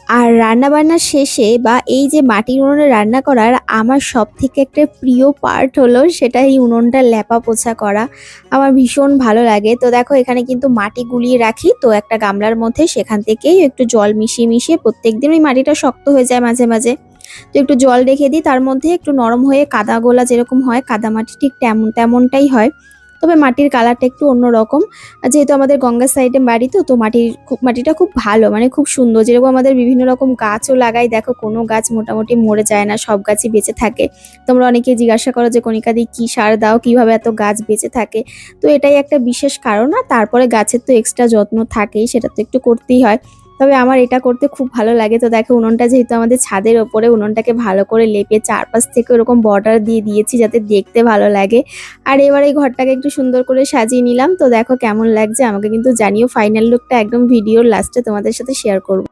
আর রান্নাবান্নার শেষে বা এই যে মাটির উনুনে রান্না করার আমার সবথেকে একটা প্রিয় পার্ট হলো সেটা এই উনুনটা লেপা পোছা করা। আমার ভীষণ ভালো লাগে। তো দেখো এখানে কিন্তু মাটি গুলিয়ে রাখি তো একটা গামলার মধ্যে, সেখান থেকেই একটু জল মিশিয়ে প্রত্যেকদিন ওই মাটিটা শক্ত হয়ে যায় মাঝে মাঝে। তো একটু জল রেখে দিই, তার মধ্যে একটু নরম হয়ে কাদা গোলা যেরকম হয়, কাদা মাটি ঠিক তেমনটাই হয়। তবে মাটির কালারটা একটু অন্যরকম। যেহেতু আমাদের গঙ্গার সাইডে বাড়ি, তো মাটিটা খুব ভালো, মানে খুব সুন্দর। যেরকম আমাদের বিভিন্ন রকম গাছও লাগাই, দেখো কোনো গাছ মোটামুটি মরে যায় না, সব গাছই বেঁচে থাকে। তোমরা অনেকে জিজ্ঞাসা করো যে কণিকা দি কি সার দাও, কিভাবে এত গাছ বেঁচে থাকে। তো এটাই একটা বিশেষ কারণ। আর তারপরে গাছের তো এক্সট্রা যত্ন থাকেই, সেটা তো একটু করতেই হয়। তবে আমার এটা করতে খুব ভালো লাগে। তো দেখো উনুনটা যেহেতু আমাদের ছাদের ওপরে, উনুনটাকে ভালো করে লেপে চারপাশ থেকে ওরকম বর্ডার দিয়ে দিয়েছি যাতে দেখতে ভালো লাগে। আর এবার এই ঘরটাকে একটু সুন্দর করে সাজিয়ে নিলাম। তো দেখো কেমন লাগছে আমাকে কিন্তু জানিও। ফাইনাল লুকটা একদম ভিডিওর লাস্টে তোমাদের সাথে শেয়ার করব।